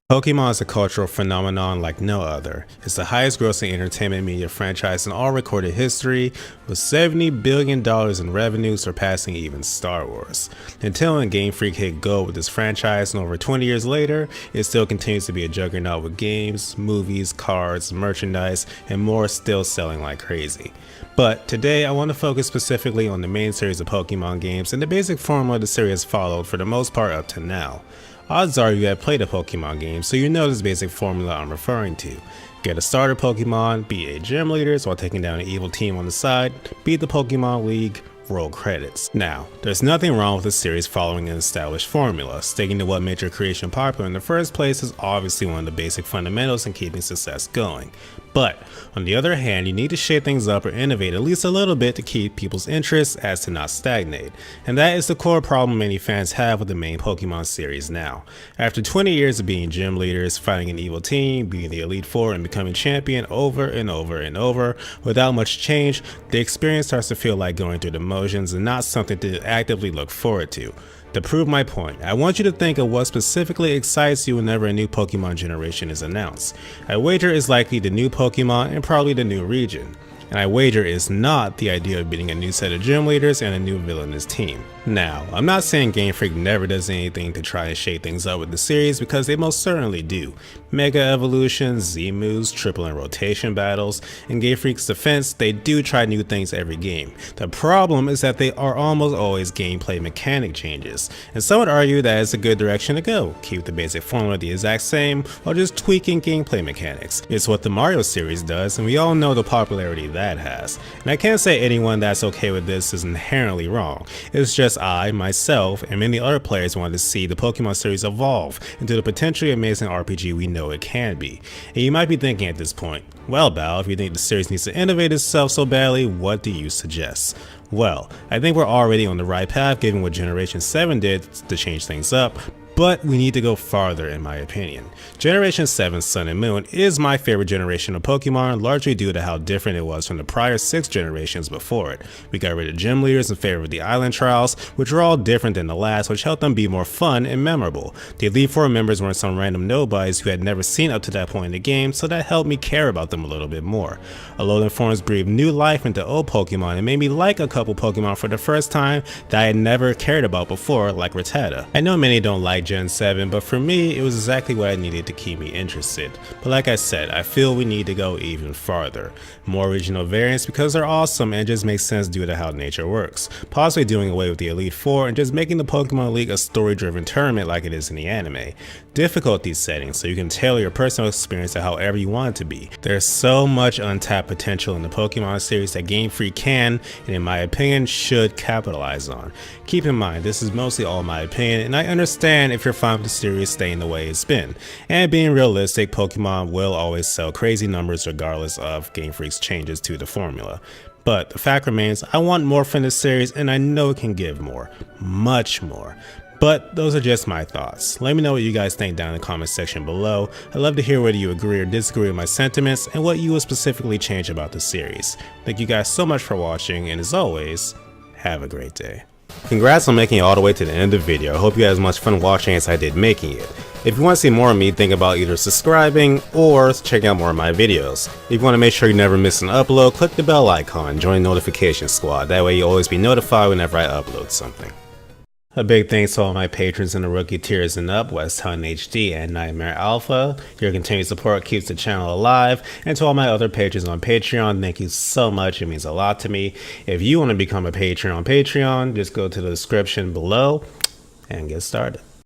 Pokemon is a cultural phenomenon like no other. It's the highest grossing entertainment media franchise in all recorded history, with $70 billion in revenue, surpassing even Star Wars. Nintendo and Game Freak hit gold with this franchise, and over 20 years later, it still continues to be a juggernaut with games, movies, cards, merchandise, and more still selling like crazy. But today I want to focus specifically on the main series of Pokemon games and the basic formula the series followed for the most part up to now. Odds are you have played a Pokemon game, so you know this basic formula I'm referring to. Get a starter Pokemon, beat 8 gym leaders while taking down an evil team on the side, beat the Pokemon League, roll credits. Now, there's nothing wrong with the series following an established formula. Sticking to what made your creation popular in the first place is obviously one of the basic fundamentals in keeping success going. But, on the other hand, you need to shake things up or innovate at least a little bit to keep people's interest as to not stagnate. And that is the core problem many fans have with the main Pokemon series now. After 20 years of being gym leaders, fighting an evil team, being the Elite Four, and becoming champion over and over and over, without much change, the experience starts to feel like going through the motions and not something to actively look forward to. To prove my point, I want you to think of what specifically excites you whenever a new Pokemon generation is announced. I wager it's likely the new Pokemon and probably the new region. And I wager it's not the idea of beating a new set of gym leaders and a new villainous team. Now, I'm not saying Game Freak never does anything to try and shake things up with the series, because they most certainly do. Mega evolutions, Z-moves, triple and rotation battles. In Game Freak's defense, they do try new things every game. The problem is that they are almost always gameplay mechanic changes, and some would argue that it's a good direction to go. Keep the basic formula the exact same while just tweaking gameplay mechanics. It's what the Mario series does, and we all know the popularity that has. And I can't say anyone that's okay with this is inherently wrong. It's just I, myself, and many other players wanted to see the Pokemon series evolve into the potentially amazing RPG we know it can be. And you might be thinking at this point, well Bao, if you think the series needs to innovate itself so badly, what do you suggest? Well, I think we're already on the right path given what Generation 7 did to change things up, but we need to go farther in my opinion. Generation 7 Sun and Moon is my favorite generation of Pokemon, largely due to how different it was from the prior 6 generations before it. We got rid of gym leaders in favor of the island trials, which were all different than the last, which helped them be more fun and memorable. The Elite Four members weren't some random nobodies who had never seen up to that point in the game, so that helped me care about them a little bit more. Alolan forms breathed new life into old Pokemon and made me like a couple Pokemon for the first time that I had never cared about before, like Rattata. I know many don't like Gen 7, but for me, it was exactly what I needed to keep me interested. But like I said, I feel we need to go even farther. More regional variants because they're awesome and just makes sense due to how nature works. Possibly doing away with the Elite Four and just making the Pokemon League a story-driven tournament like it is in the anime. Difficulty settings so you can tailor your personal experience to however you want it to be. There's so much untapped potential in the Pokemon series that Game Freak can, and in my opinion, should capitalize on. Keep in mind, this is mostly all my opinion, and I understand if you're fine with the series staying the way it's been. And being realistic, Pokemon will always sell crazy numbers regardless of Game Freak's changes to the formula. But the fact remains, I want more from this series, and I know it can give more. Much more. But those are just my thoughts. Let me know what you guys think down in the comment section below. I'd love to hear whether you agree or disagree with my sentiments and what you would specifically change about the series. Thank you guys so much for watching, and as always, have a great day. Congrats on making it all the way to the end of the video. I hope you had as much fun watching as I did making it. If you want to see more of me, think about either subscribing or checking out more of my videos. If you want to make sure you never miss an upload, click the bell icon, join the notification squad. That way you'll always be notified whenever I upload something. A big thanks to all my patrons in the rookie tiers and up, West Hun HD and Nightmare Alpha. Your continued support keeps the channel alive. And to all my other patrons on Patreon, thank you so much. It means a lot to me. If you want to become a patron on Patreon, just go to the description below and get started.